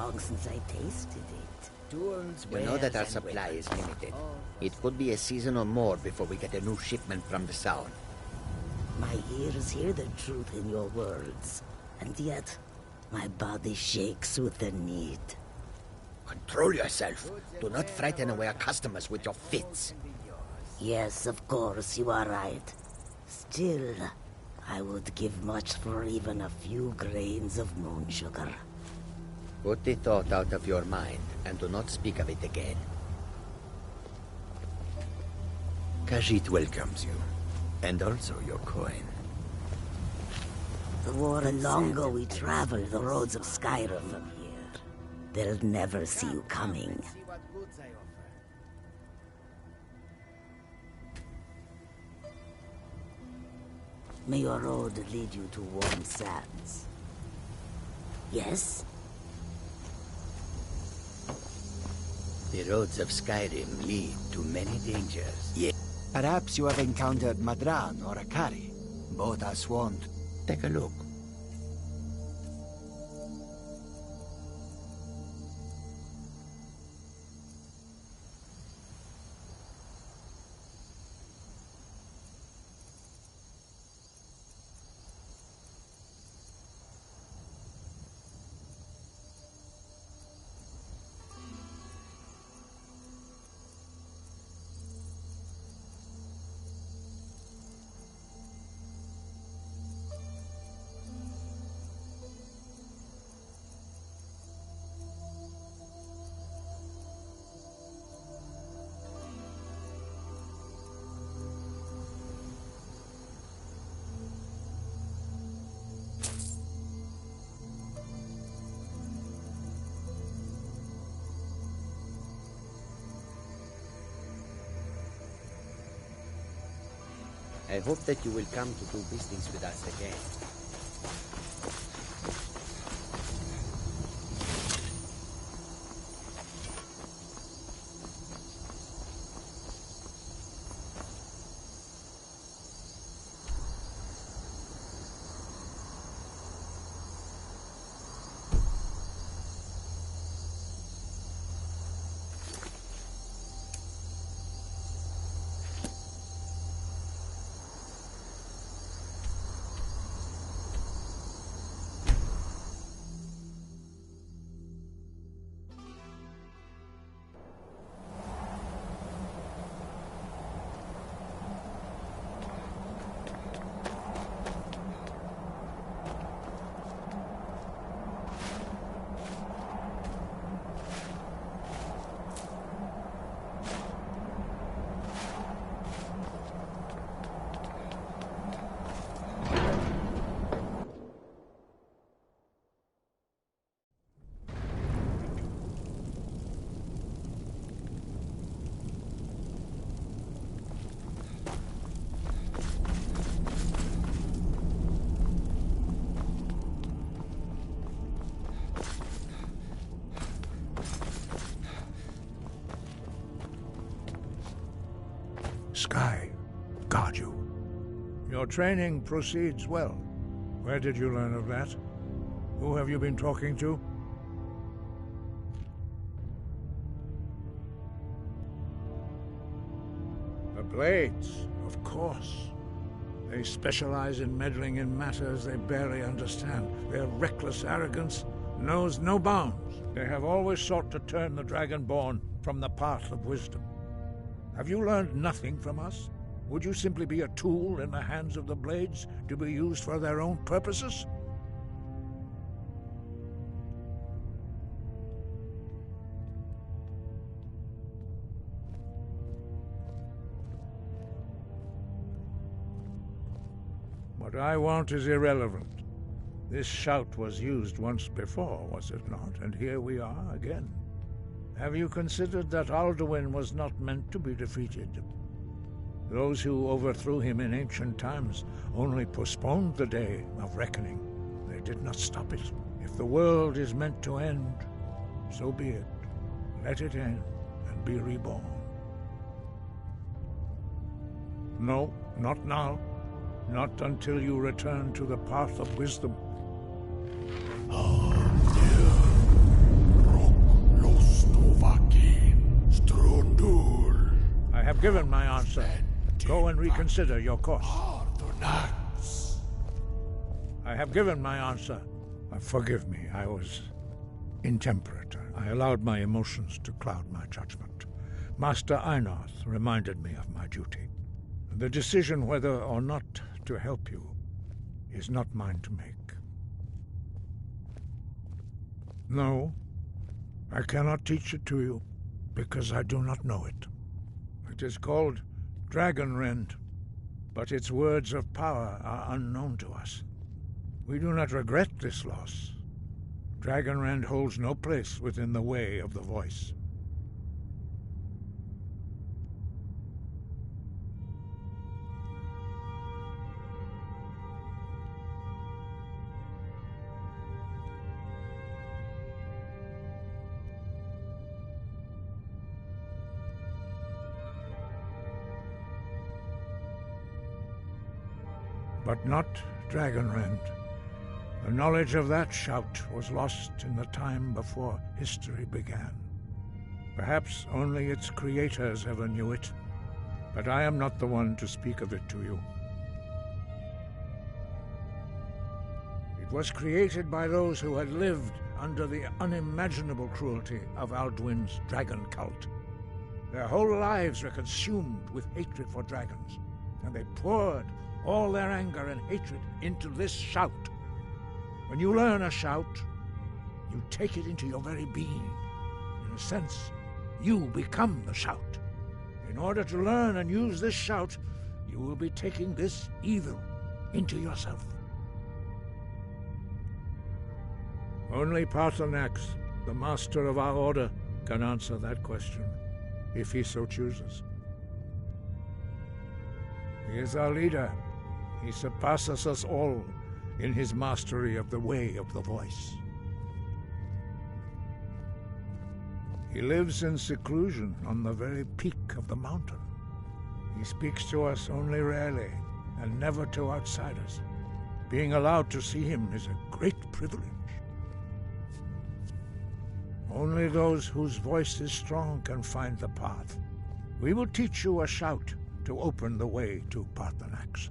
long since I tasted it. You know that our supply is limited. It could be a season or more before we get a new shipment from the south. My ears hear the truth in your words, and yet my body shakes with the need. Control yourself. Do not frighten away our customers with your fits. Yes, of course, you are right. Still, I would give much for even a few grains of moon sugar. Put the thought out of your mind, and do not speak of it again. Khajiit welcomes you, and also your coin. The longer we travel the roads of Skyrim from here, they'll never see you coming. May your road lead you to warm sands. Yes? The roads of Skyrim lead to many dangers. Perhaps you have encountered Madran or Akari. Both are sworn to... Take a look. I hope that you will come to do business with us again. Sky, guard you. Your training proceeds well. Where did you learn of that? Who have you been talking to? The Blades, of course. They specialize in meddling in matters they barely understand. Their reckless arrogance knows no bounds. They have always sought to turn the Dragonborn from the path of wisdom. Have you learned nothing from us? Would you simply be a tool in the hands of the Blades to be used for their own purposes? What I want is irrelevant. This shout was used once before, was it not? And here we are again. Have you considered that Alduin was not meant to be defeated? Those who overthrew him in ancient times only postponed the day of reckoning. They did not stop it. If the world is meant to end, so be it. Let it end and be reborn. No, not now. Not until you return to the path of wisdom. Oh, dear. have given my answer. Go and reconsider your course. I have given my answer. Forgive me, I was intemperate. I allowed my emotions to cloud my judgment. Master Einarth reminded me of my duty. The decision whether or not to help you is not mine to make. No, I cannot teach it to you, because I do not know it. It is called Dragon Rend, but its words of power are unknown to us. We do not regret this loss. Dragon Rend holds no place within the way of the voice. But not Dragon Rend. The knowledge of that shout was lost in the time before history began. Perhaps only its creators ever knew it, but I am not the one to speak of it to you. It was created by those who had lived under the unimaginable cruelty of Alduin's dragon cult. Their whole lives were consumed with hatred for dragons, and they poured all their anger and hatred into this shout. When you learn a shout, you take it into your very being. In a sense, you become the shout. In order to learn and use this shout, you will be taking this evil into yourself. Only Paarthurnax, the master of our order, can answer that question, if he so chooses. He is our leader. He surpasses us all in his mastery of the way of the voice. He lives in seclusion on the very peak of the mountain. He speaks to us only rarely, and never to outsiders. Being allowed to see him is a great privilege. Only those whose voice is strong can find the path. We will teach you a shout to open the way to Paarthurnax.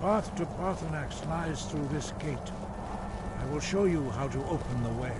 The path to Paarthurnax lies through this gate. I will show you how to open the way.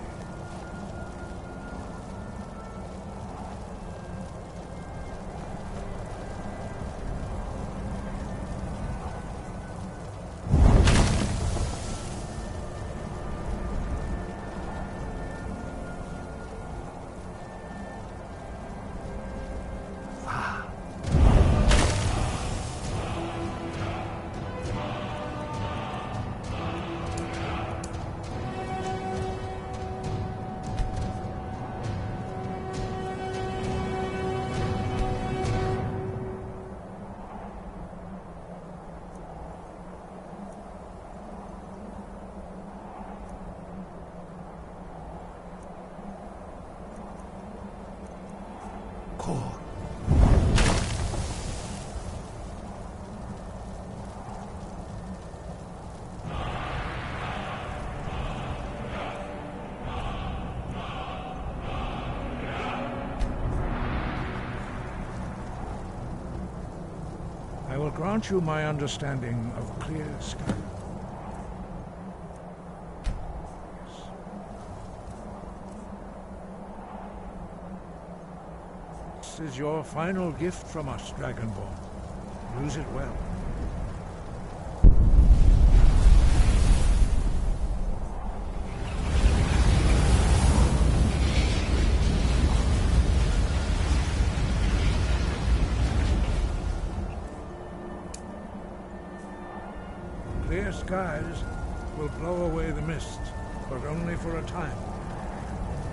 grant you my understanding of clear Skyrim. Yes. This is your final gift from us, Dragonborn. Use it well. Clear skies will blow away the mist, but only for a time.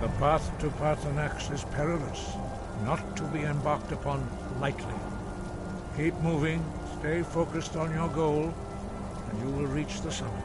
The path to Paarthurnax is perilous, not to be embarked upon lightly. Keep moving, stay focused on your goal, and you will reach the summit.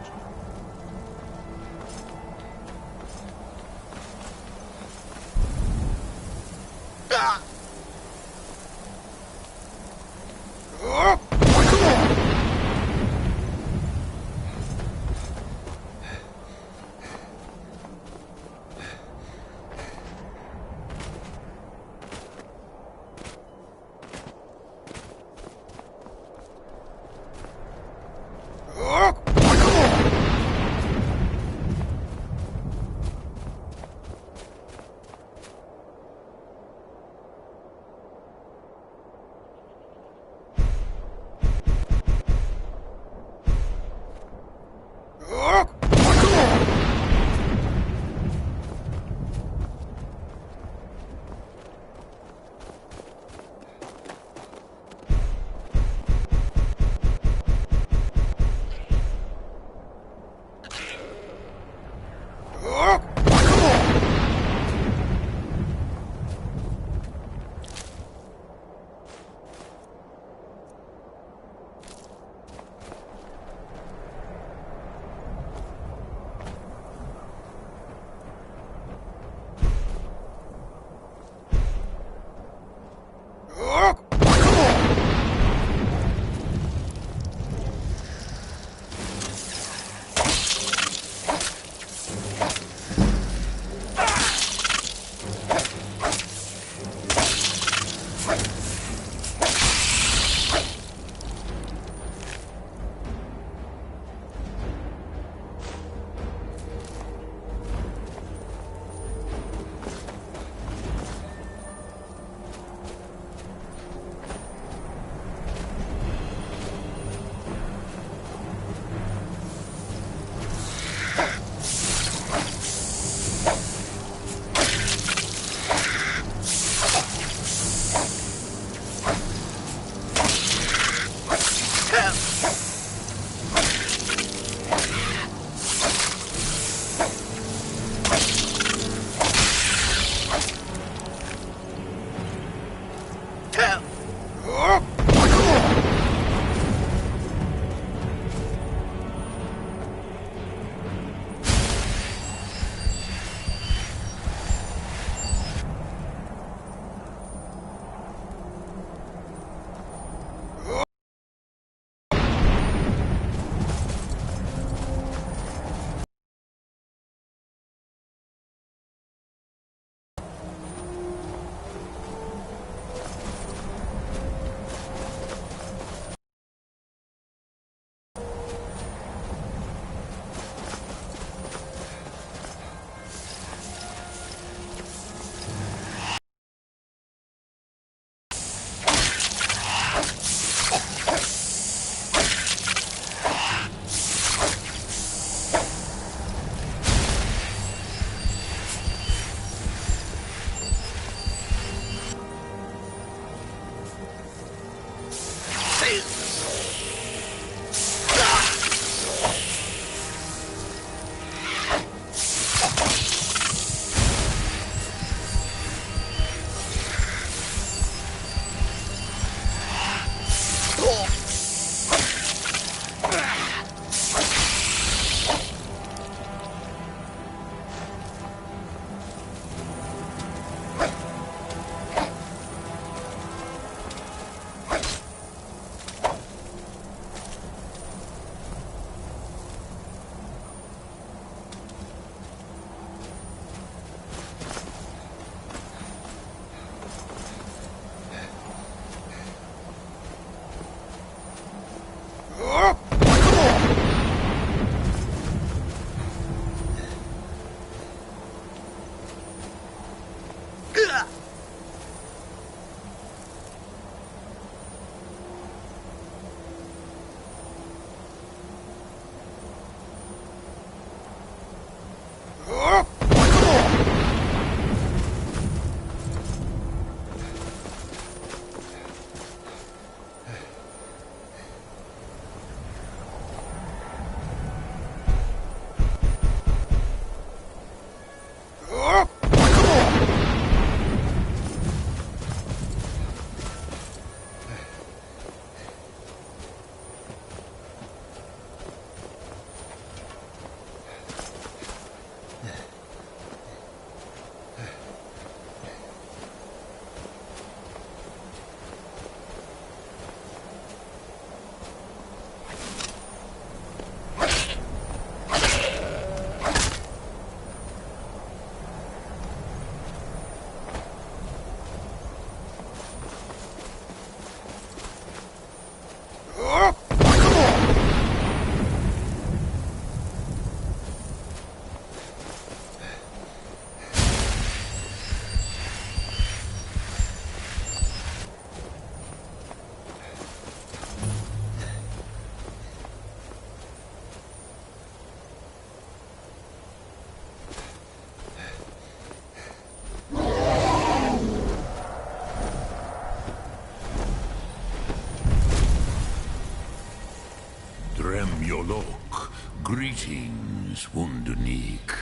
Greetings, Wunderneek.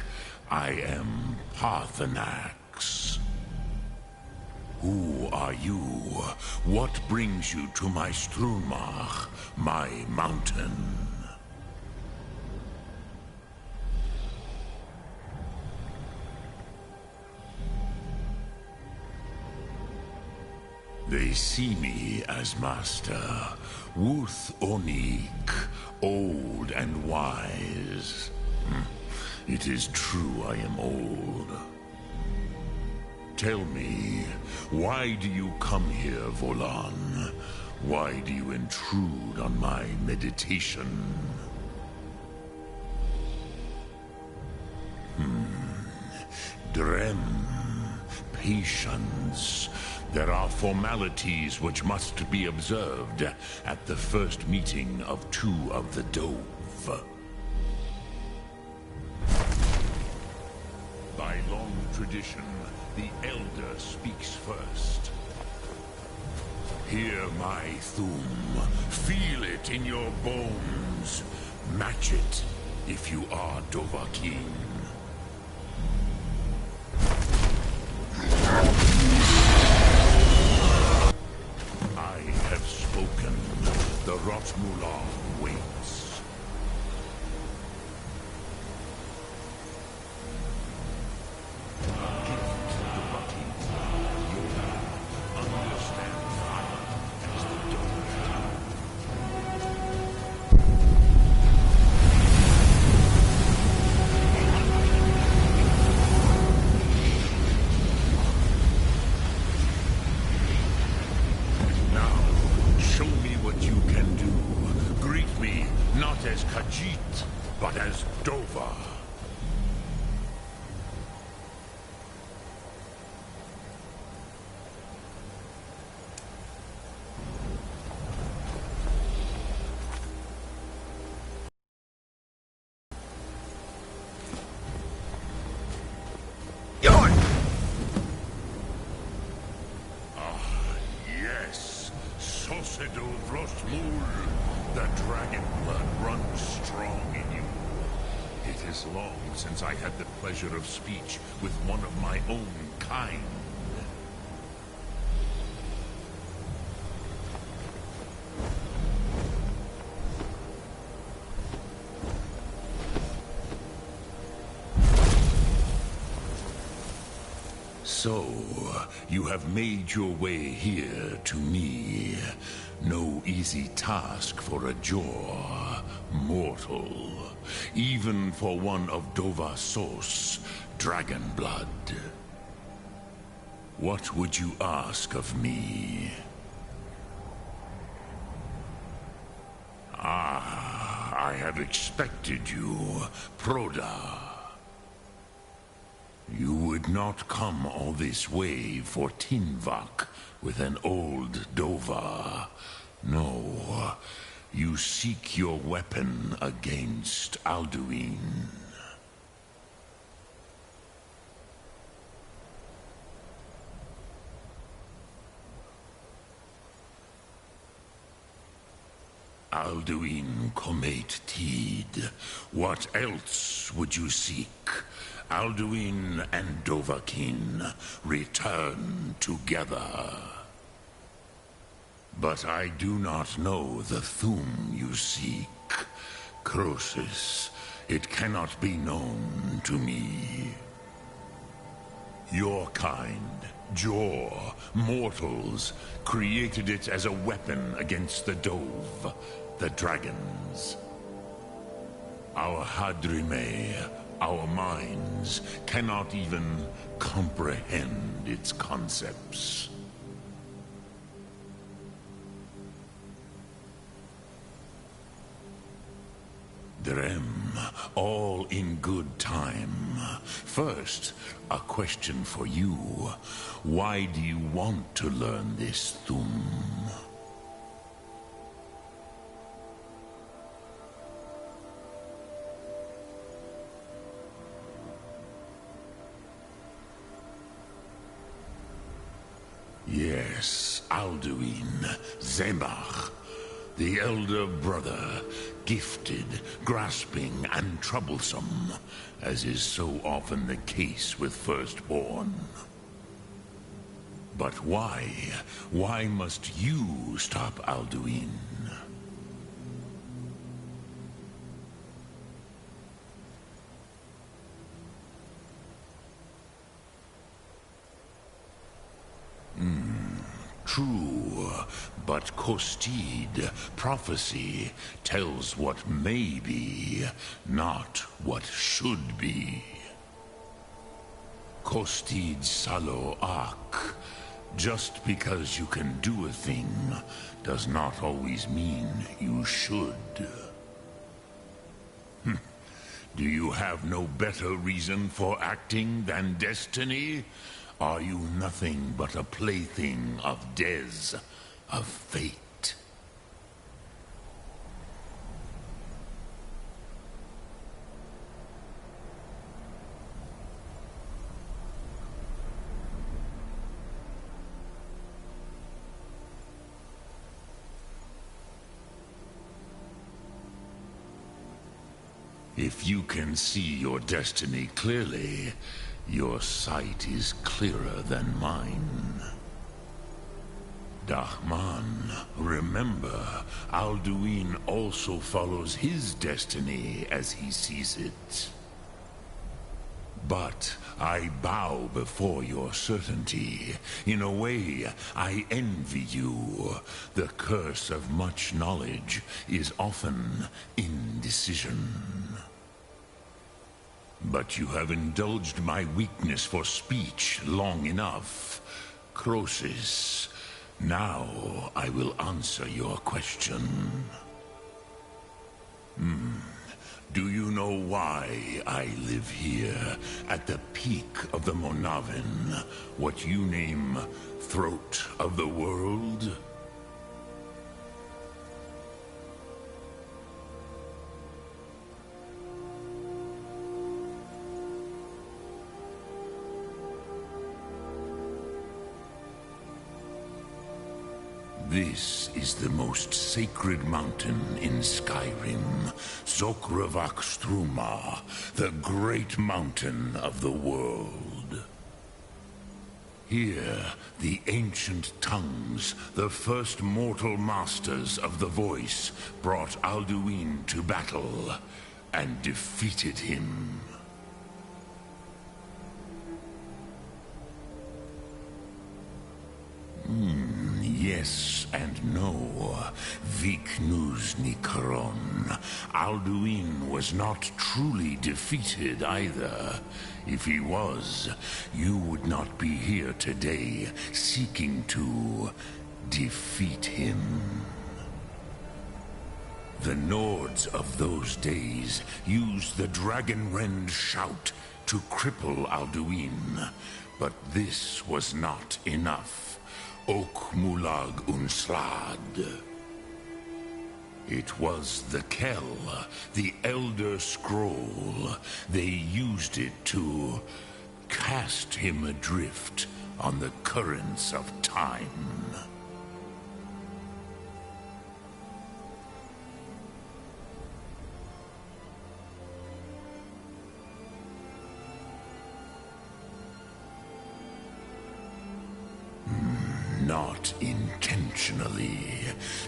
I am Parthenax. Who are you? What brings you to my Strunmach, my mountain? They see me as master, Wuth Onik, old and wise. It is true I am old. Tell me, why do you come here, Volan? Why do you intrude on my meditation? Drem, patience. There are formalities which must be observed at the first meeting of two of the Dove. By long tradition, the Elder speaks first. Hear my Thum. Feel it in your bones. Match it if you are Dovahkiin. I have spoken. The Rotmulan waits. Not as Khajiit, but as Dova. Yes, Sosedo Vrostmul. The dragon blood runs strong in you. It is long since I had the pleasure of speech with one of my own kind. So, you have made your way here to me. No easy task for a Jor, mortal. Even for one of Dova Sos, dragon blood. What would you ask of me? I had expected you, Proda. You would not come all this way for Tinvak with an old Dova. No, you seek your weapon against Alduin. Alduin Comate Tid. What else would you seek? Alduin and Dovahkiin return together. But I do not know the Thum you seek. Croesus, it cannot be known to me. Your kind, Jor, mortals, created it as a weapon against the Dove, the dragons. Our Hadrime, our minds, cannot even comprehend its concepts. Drem, all in good time. First, a question for you. Why do you want to learn this Thum? Yes, Alduin, Zemach. The elder brother, gifted, grasping, and troublesome, as is so often the case with firstborn. But why? Why must you stop Alduin? True, but Kostid, prophecy, tells what may be, not what should be. Kostid Salo Ak. Just because you can do a thing does not always mean you should. Do you have no better reason for acting than destiny? Are you nothing but a plaything of Dez, of fate? If you can see your destiny clearly, your sight is clearer than mine. Dahman, remember, Alduin also follows his destiny as he sees it. But I bow before your certainty. In a way, I envy you. The curse of much knowledge is often indecision. But you have indulged my weakness for speech long enough. Croesus, now I will answer your question. Do you know why I live here, at the peak of the Monavin, what you name Throat of the World? This is the most sacred mountain in Skyrim, Zokravak Struma, the great mountain of the world. Here, the ancient tongues, the first mortal masters of the voice, brought Alduin to battle and defeated him. Yes and no. Viknus Nikaron. Alduin was not truly defeated either. If he was, you would not be here today seeking to defeat him. The Nords of those days used the Dragonrend shout to cripple Alduin, but this was not enough. Ok Mulag Unslad. It was the Kell, the Elder Scroll. They used it to cast him adrift on the currents of time. Not intentionally.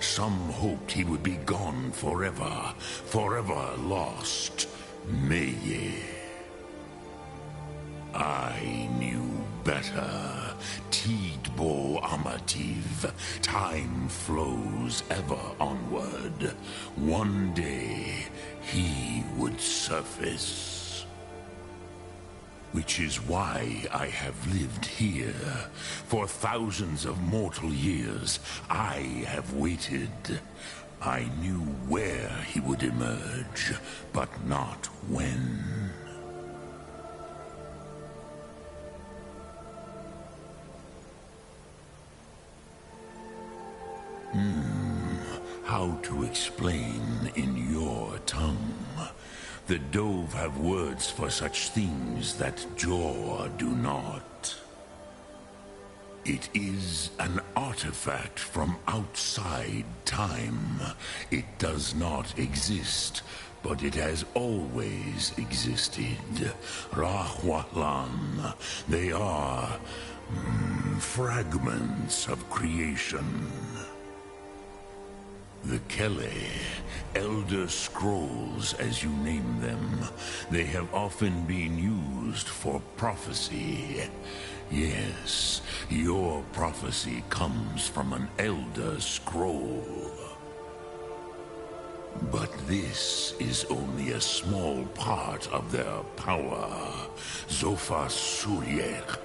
Some hoped he would be gone forever, forever lost. Meye. I knew better. Tidbo Amativ. Time flows ever onward. One day, he would surface. Which is why I have lived here. For thousands of mortal years, I have waited. I knew where he would emerge, but not when. How to explain in your tongue? The Dove have words for such things that Jor do not. It is an artifact from outside time. It does not exist, but it has always existed. Rahwalan. They are fragments of creation. The Kele, Elder Scrolls as you name them, they have often been used for prophecy. Yes, your prophecy comes from an Elder Scroll. But this is only a small part of their power. Zofa Suryek.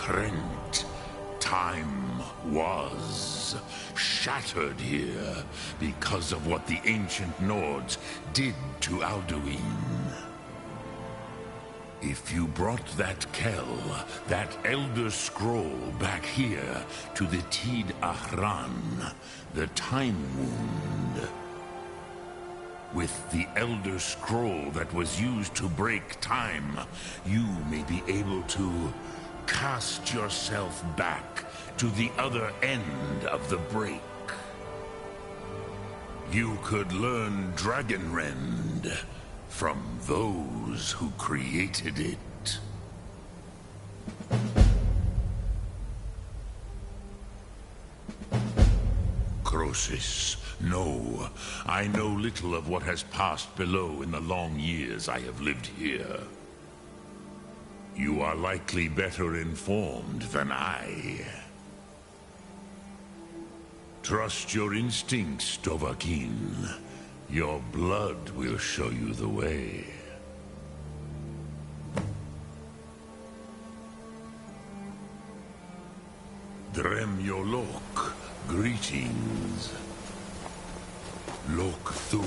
Krent. Time was shattered here because of what the ancient Nords did to Alduin. If you brought that Kell, that Elder Scroll back here to the Tid Ahran, the Time Wound, with the Elder Scroll that was used to break time, you may be able to cast yourself back to the other end of the break. You could learn Dragonrend from those who created it. Crosis, no. I know little of what has passed below in the long years I have lived here. You are likely better informed than I. Trust your instincts, Dovahkiin. Your blood will show you the way. Drem Yolok, greetings. Lok Thum.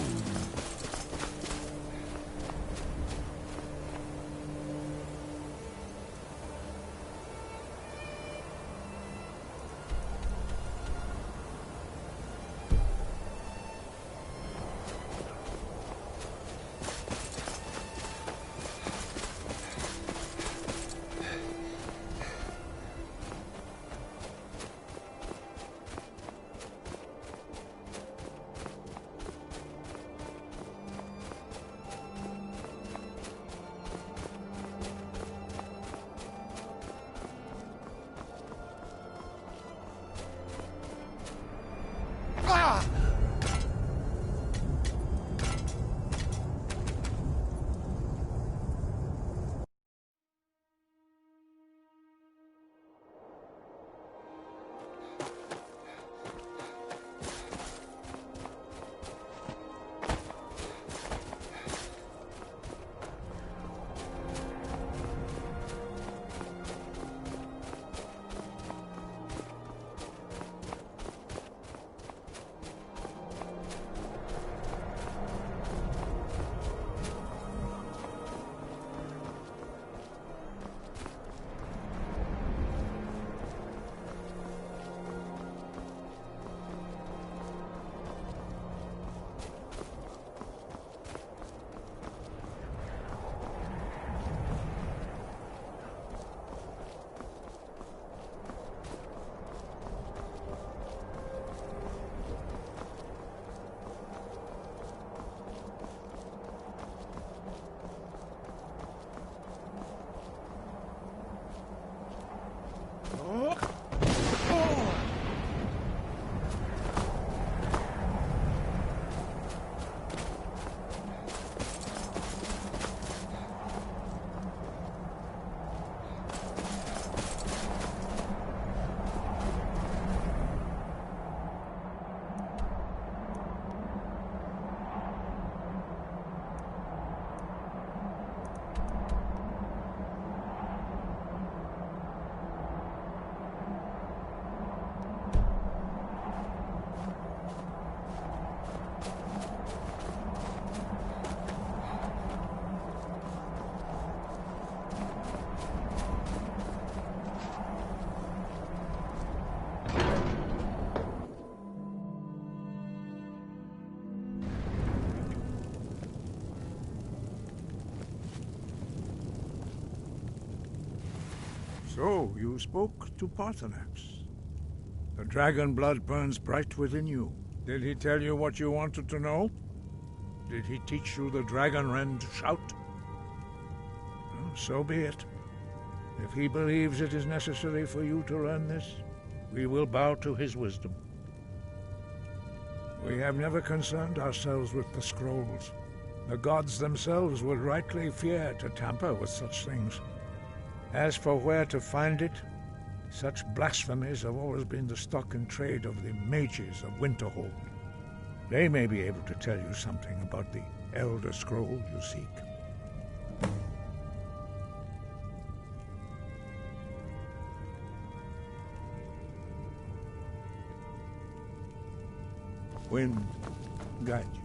So, you spoke to Parthenax. The dragon blood burns bright within you. Did he tell you what you wanted to know? Did he teach you the dragon rend shout? Well, so be it. If he believes it is necessary for you to learn this, we will bow to his wisdom. We have never concerned ourselves with the scrolls. The gods themselves would rightly fear to tamper with such things. As for where to find it, such blasphemies have always been the stock and trade of the mages of Winterhold. They may be able to tell you something about the Elder Scroll you seek. Wind, guide you.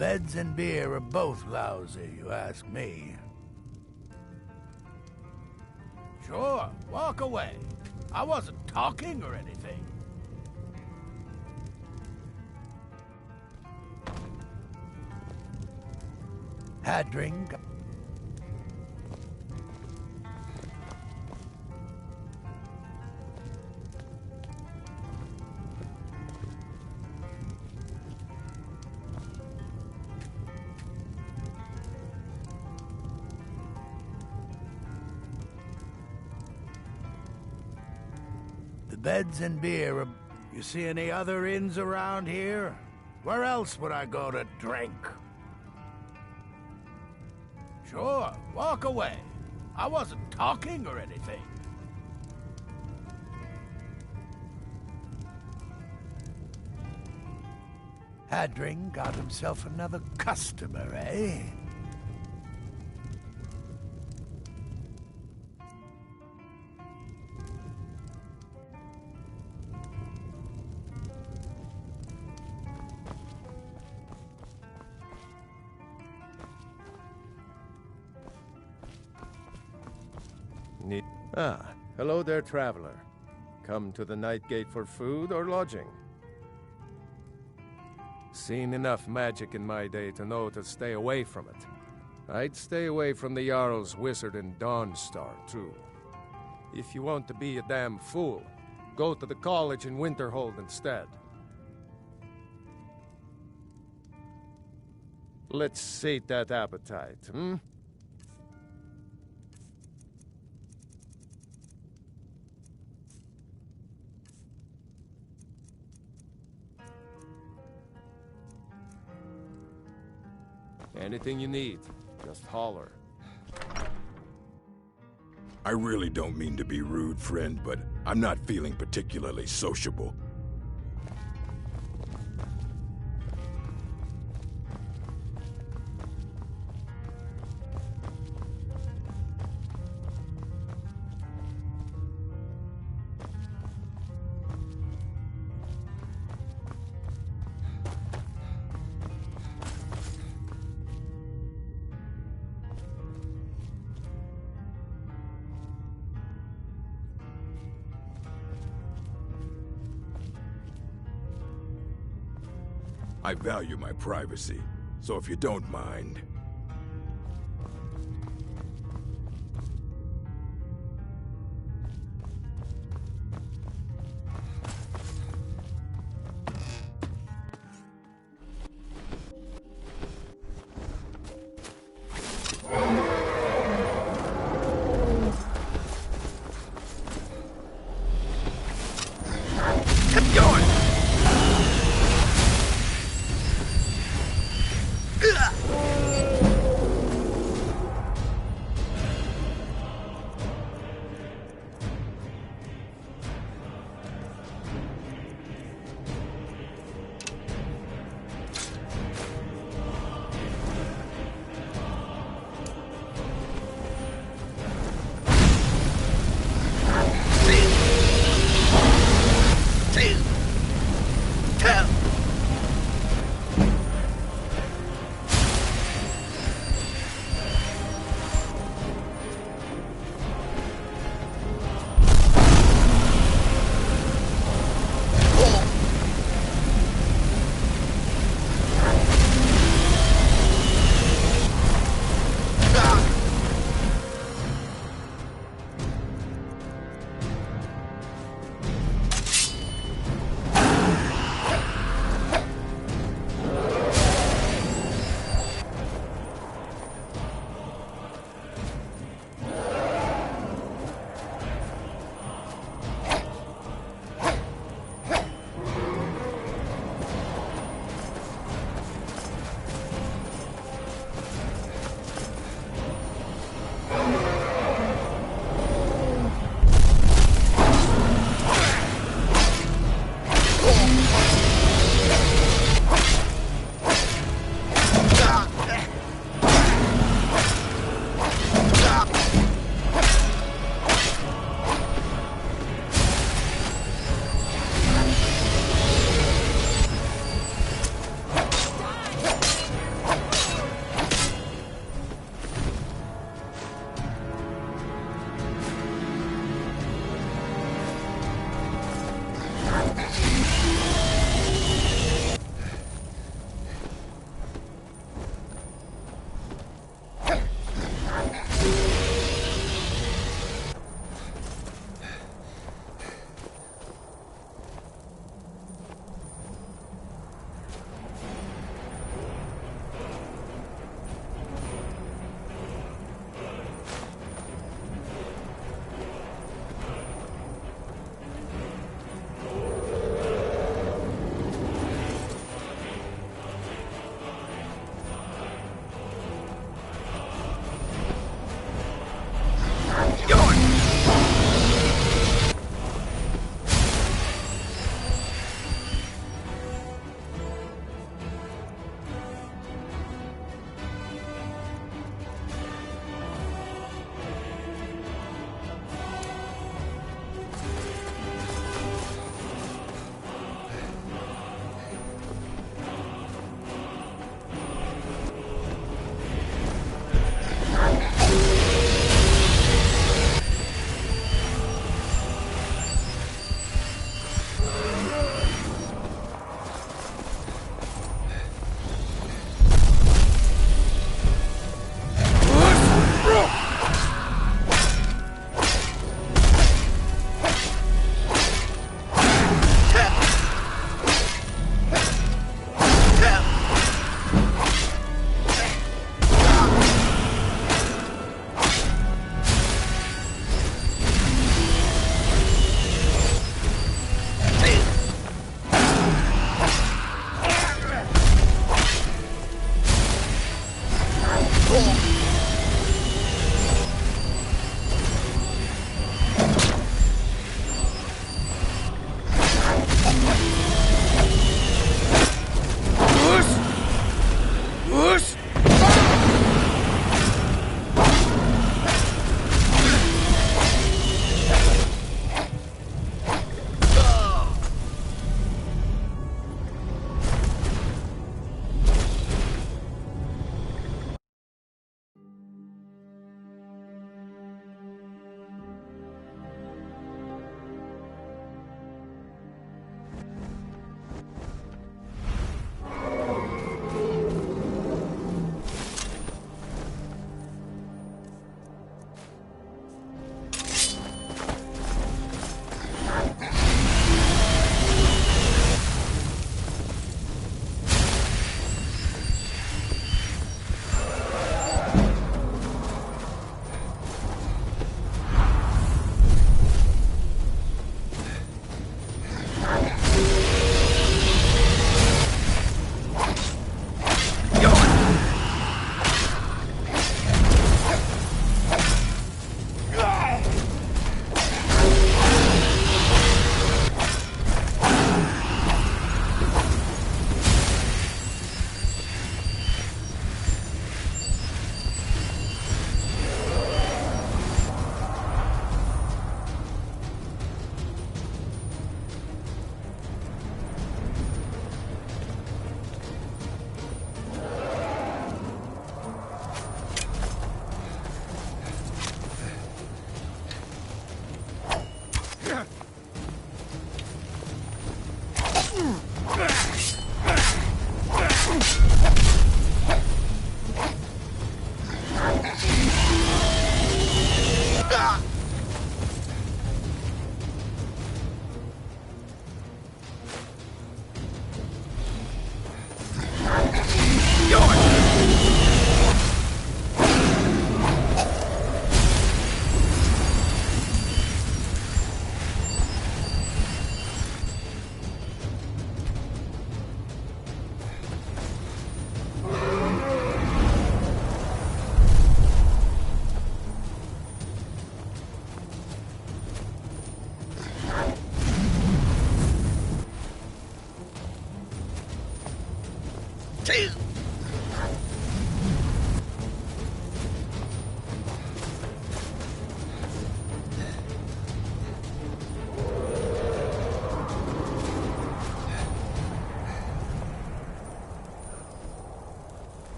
beds and beer are both lousy, you ask me. Sure, walk away. I wasn't talking or anything. Had drink. The beds and beer are... You see any other inns around here? Where else would I go to drink? Sure, walk away. I wasn't talking or anything. Hadring got himself another customer, eh? Hello there, traveler. Come to the Night Gate for food or lodging? Seen enough magic in my day to know to stay away from it. I'd stay away from the Jarl's Wizard and Dawnstar, too. If you want to be a damn fool, go to the college in Winterhold instead. Let's sate that appetite, hmm? Anything you need, just holler. I really don't mean to be rude, friend, but I'm not feeling particularly sociable. I value my privacy, so if you don't mind... Get going!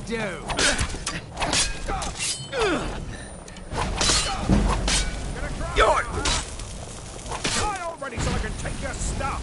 do? stop!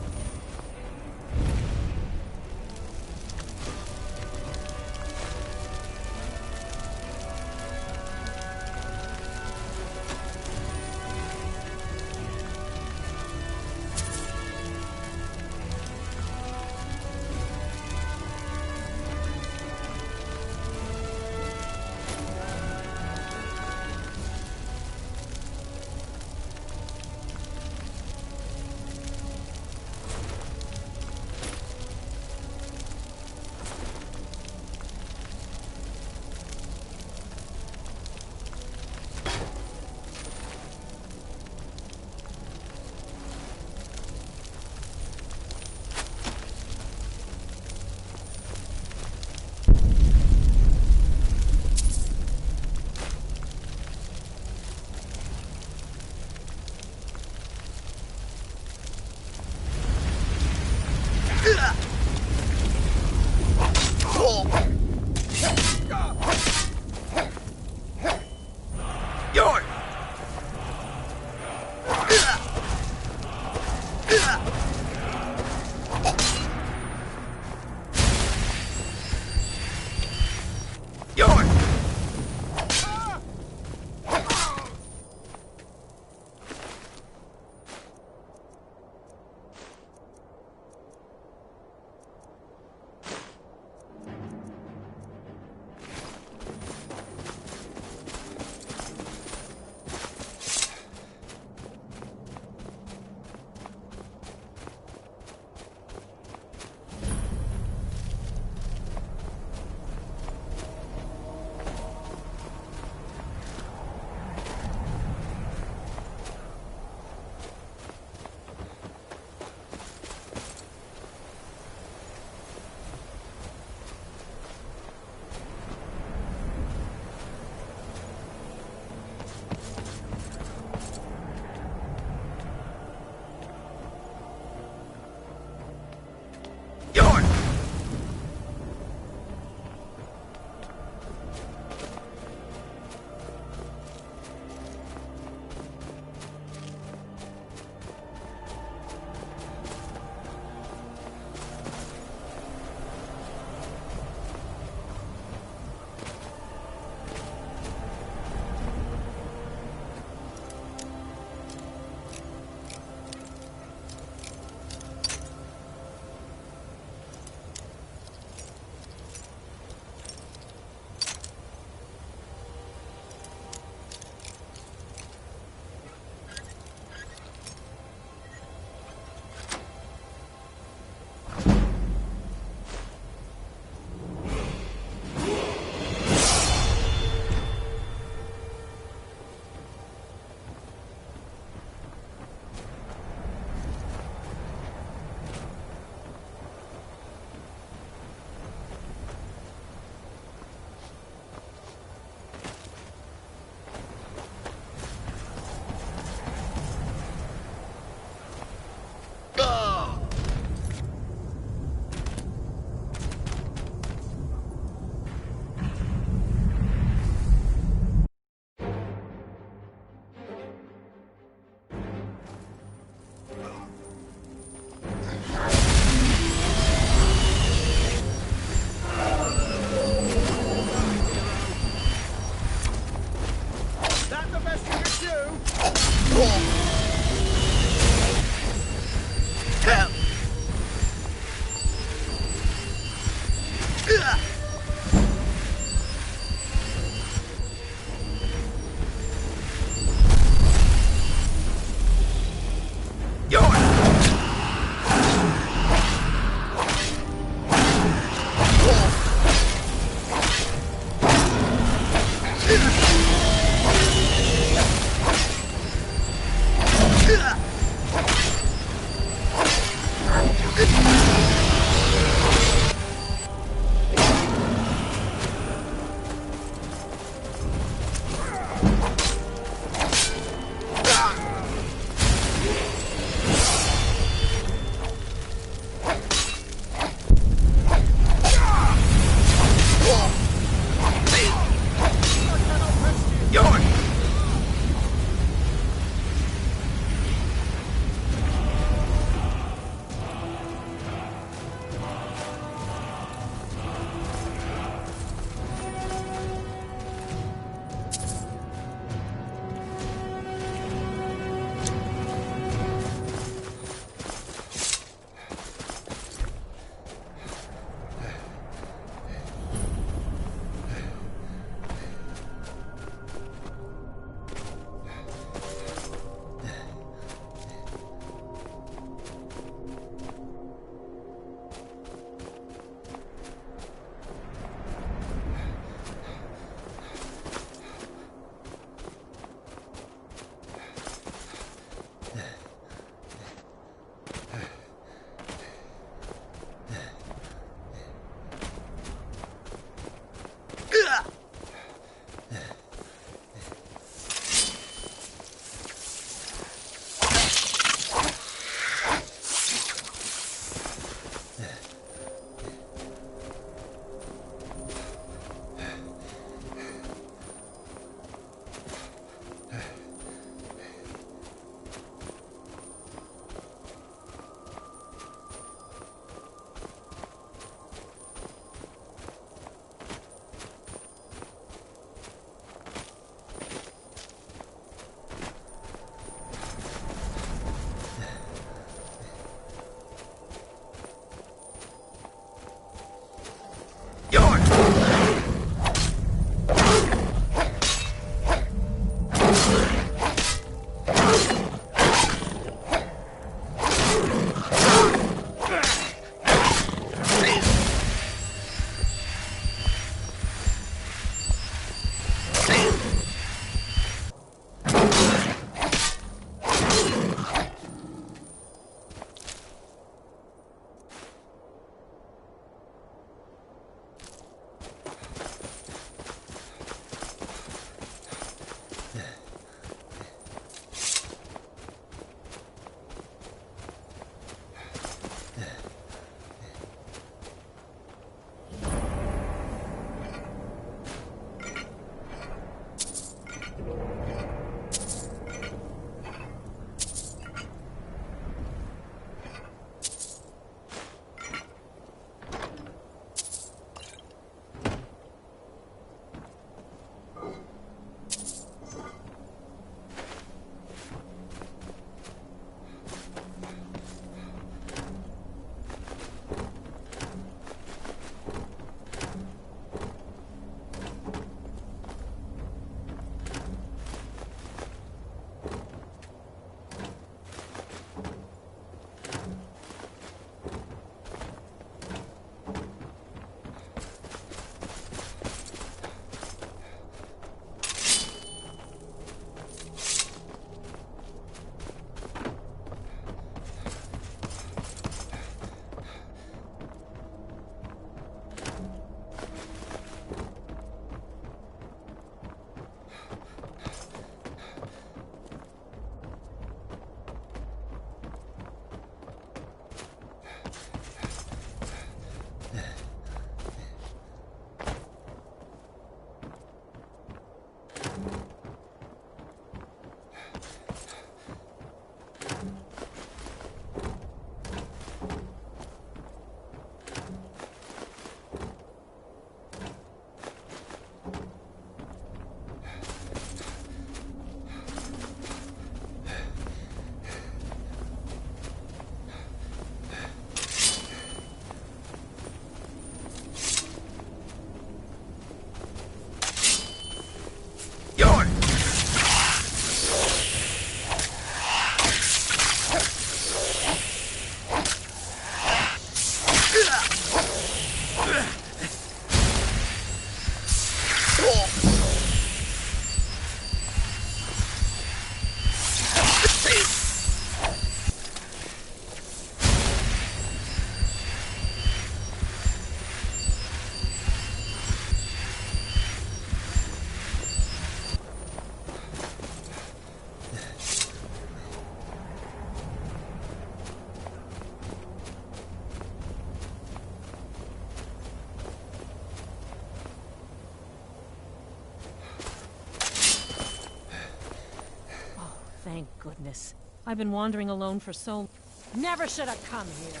goodness. I've been wandering alone for so... Never should have come here.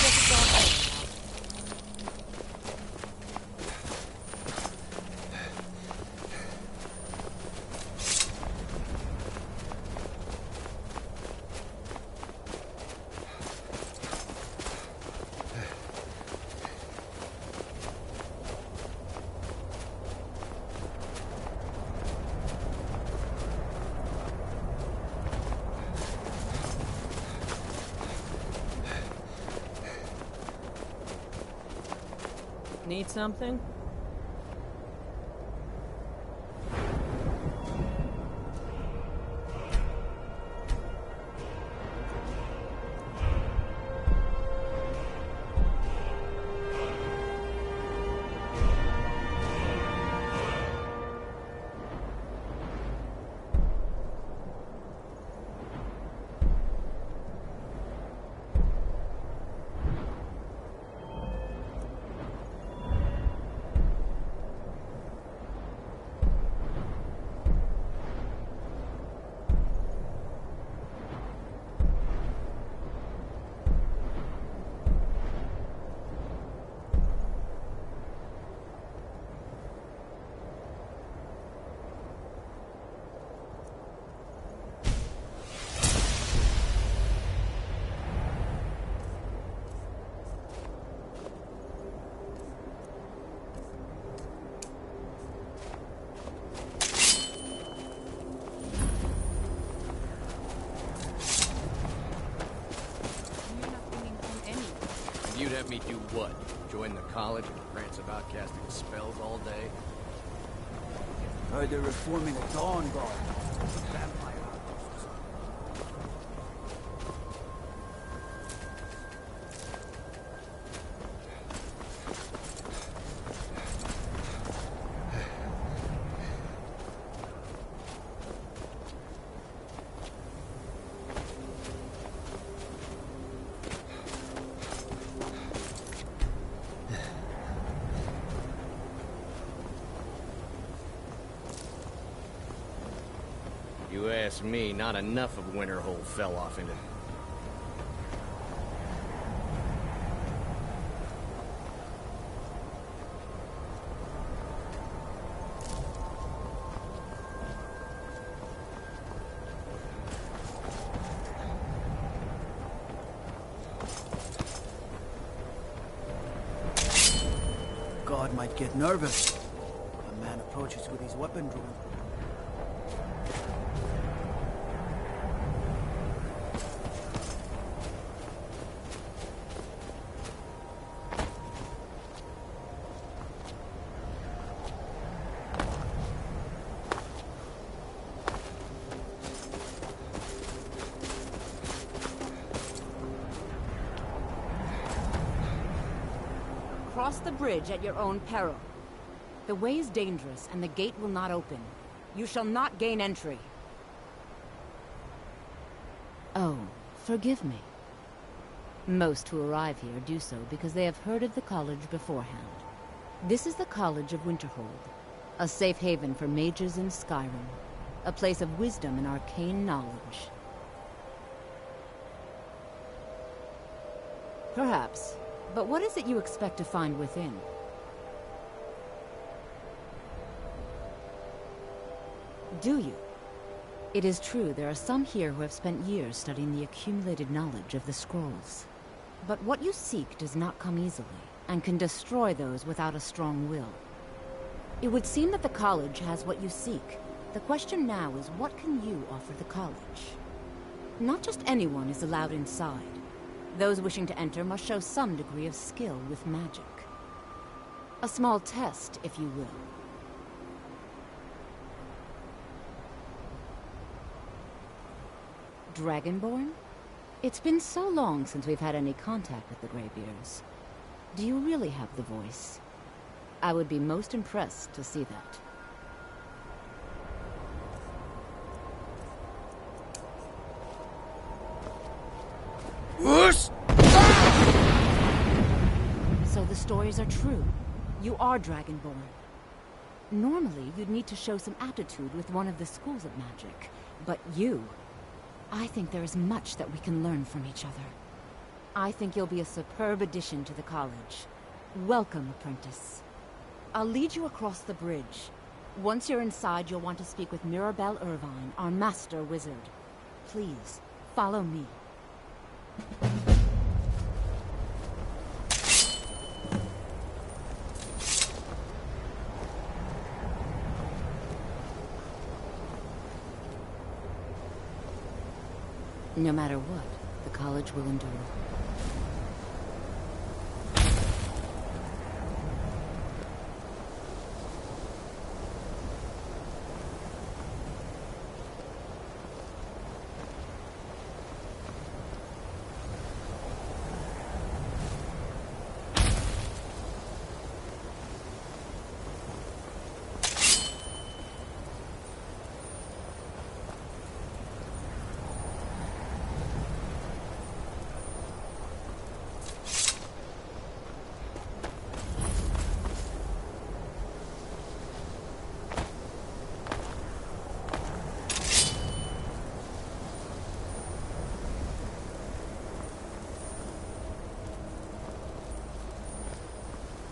Guess it's all over now. Need something? You'd have me do what? Join the college and prance about casting spells all day? Heard they're reforming a Dawn Guard. Vampire. You ask me, not enough of Winterhold fell off into... God might get nervous. A man approaches with his weapon drawn. Cross the bridge at your own peril. The way is dangerous, and the gate will not open. You shall not gain entry. Oh, forgive me. Most who arrive here do so because they have heard of the college beforehand. This is the College of Winterhold, a safe haven for mages in Skyrim, a place of wisdom and arcane knowledge. Perhaps. But what is it you expect to find within? Do you? It is true there are some here who have spent years studying the accumulated knowledge of the scrolls. But what you seek does not come easily, and can destroy those without a strong will. It would seem that the college has what you seek. The question now is, what can you offer the college? Not just anyone is allowed inside. Those wishing to enter must show some degree of skill with magic. A small test, if you will. Dragonborn? It's been so long since we've had any contact with the Greybeards. Do you really have the voice? I would be most impressed to see that. So the stories are true. You are Dragonborn. Normally, you'd need to show some aptitude with one of the schools of magic. But you... I think there is much that we can learn from each other. I think you'll be a superb addition to the college. Welcome, apprentice. I'll lead you across the bridge. Once you're inside, you'll want to speak with Mirabelle Irvine, our master wizard. Please, follow me. No matter what, the college will endure.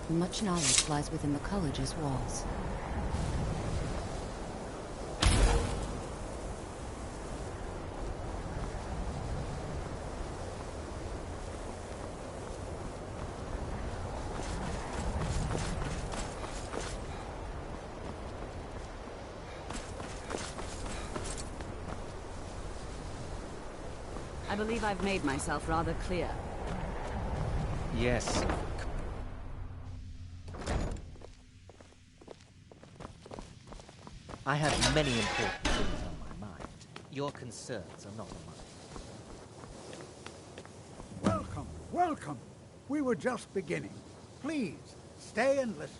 Much knowledge lies within the college's walls. I believe I've made myself rather clear. Yes. I have many important things on my mind. Your concerns are not mine. Welcome, welcome. We were just beginning. Please, stay and listen.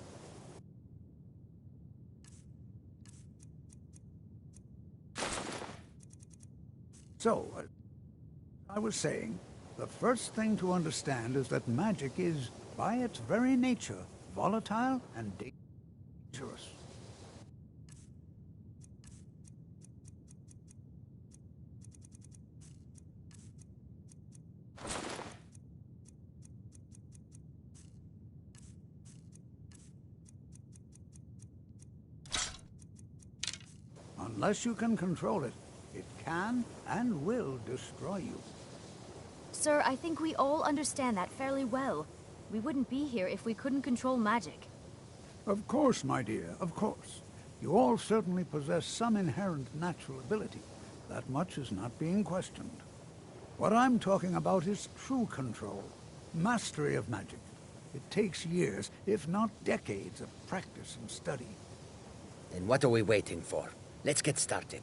So, I was saying, the first thing to understand is that magic is, by its very nature, volatile and dangerous. Unless you can control it, it can and will destroy you. Sir, I think we all understand that fairly well. We wouldn't be here if we couldn't control magic. Of course, my dear, of course. You all certainly possess some inherent natural ability. That much is not being questioned. What I'm talking about is true control, mastery of magic. It takes years, if not decades, of practice and study. Then what are we waiting for? Let's get started.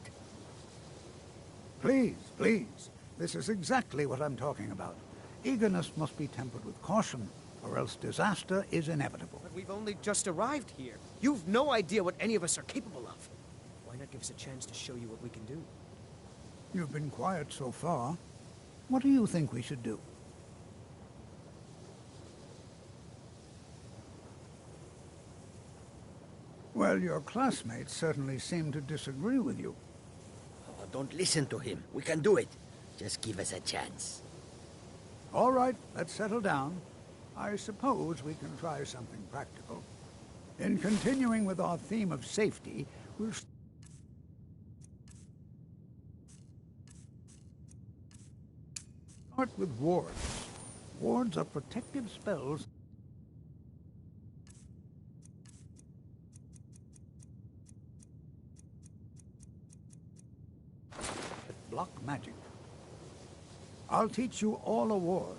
Please, please. This is exactly what I'm talking about. Eagerness must be tempered with caution, or else disaster is inevitable. But we've only just arrived here. You've no idea what any of us are capable of. Why not give us a chance to show you what we can do? You've been quiet so far. What do you think we should do? Well, your classmates certainly seem to disagree with you. Oh, don't listen to him. We can do it. Just give us a chance. All right, let's settle down. I suppose we can try something practical. In continuing with our theme of safety, we'll start with wards. Wards are protective spells that block magic. I'll teach you all a ward,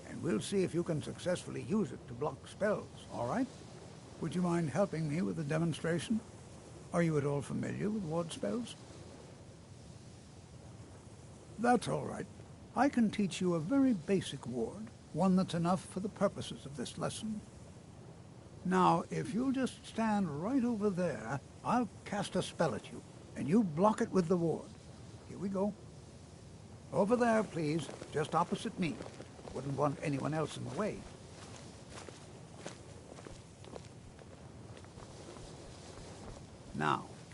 and we'll see if you can successfully use it to block spells, all right? Would you mind helping me with the demonstration? Are you at all familiar with ward spells? That's all right. I can teach you a very basic ward, one that's enough for the purposes of this lesson. Now, if you'll just stand right over there, I'll cast a spell at you, and you block it with the ward. Here we go. Over there, please, just opposite me. Wouldn't want anyone else in the way.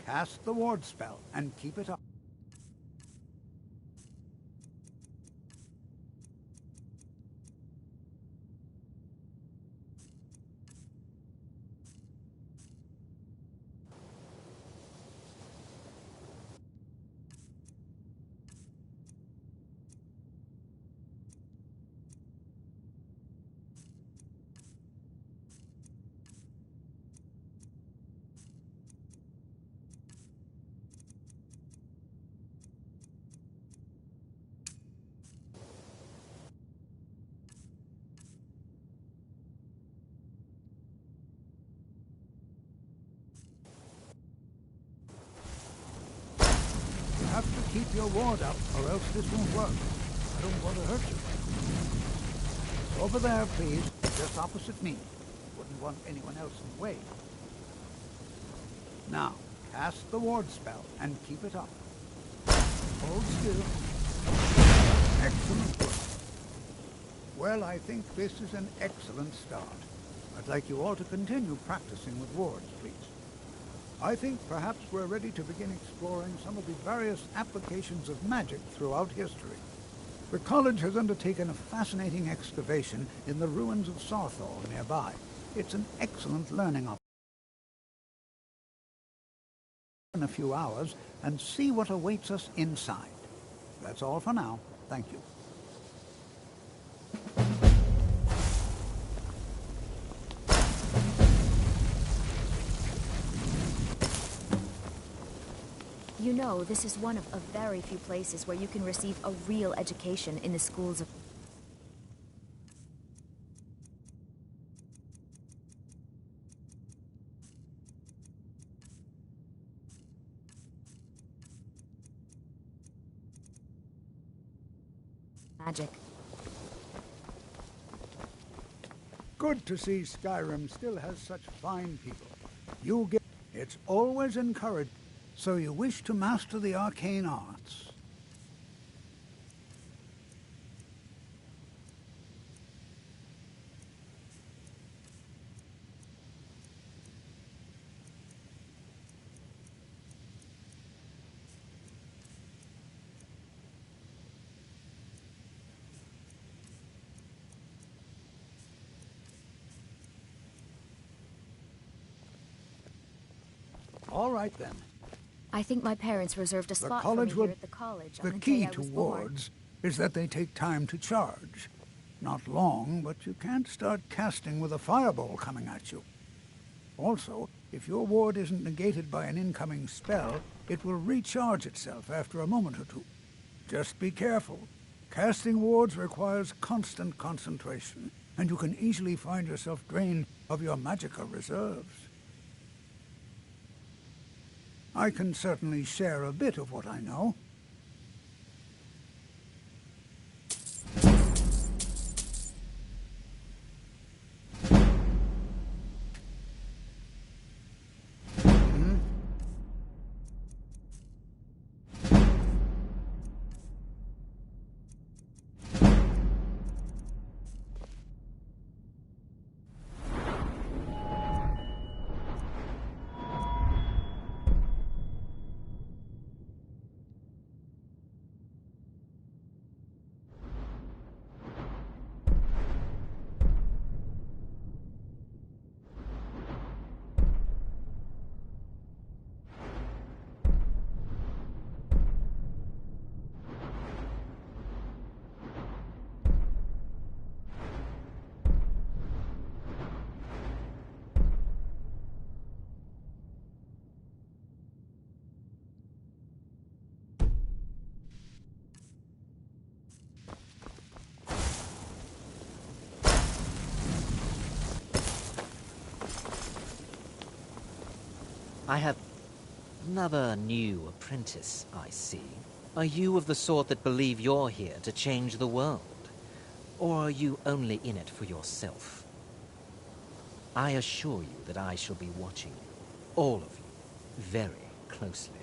cast the ward spell and keep it up. You have to keep your ward up, or else this won't work. I don't want to hurt you. Over there, please, just opposite me. Wouldn't want anyone else in the way. Now, cast the ward spell and keep it up. Hold still. Excellent work. Well, I think this is an excellent start. I'd like you all to continue practicing with wards, please. I think perhaps we're ready to begin exploring some of the various applications of magic throughout history. The college has undertaken a fascinating excavation in the ruins of Sarthal nearby. It's an excellent learning opportunity. In a few hours and see what awaits us inside. That's all for now. Thank you. You know, this is one of a very few places where you can receive a real education in the schools of... magic. Good to see Skyrim still has such fine people. You get... It's always encouraged. So you wish to master the arcane arts? All right then. I think my parents reserved a spot for me here at the college on The the key day I to was born. wards is that they take time to charge. Not long, but you can't start casting with a fireball coming at you. Also, if your ward isn't negated by an incoming spell, it will recharge itself after a moment or two. Just be careful. Casting wards requires constant concentration, and you can easily find yourself drained of your magica reserves. I can certainly share a bit of what I know. I have another new apprentice, I see. Are you of the sort that believe you're here to change the world? Or are you only in it for yourself? I assure you that I shall be watching you, all of you, very closely.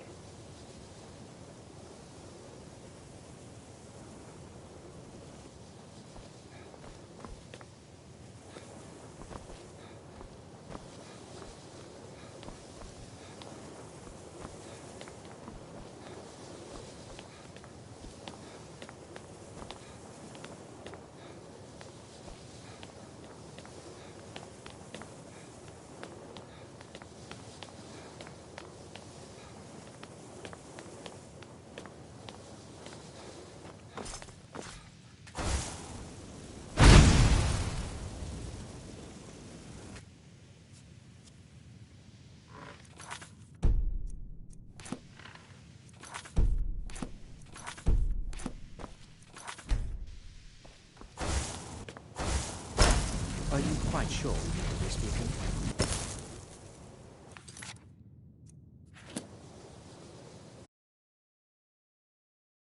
quite sure we can do this, Beacon.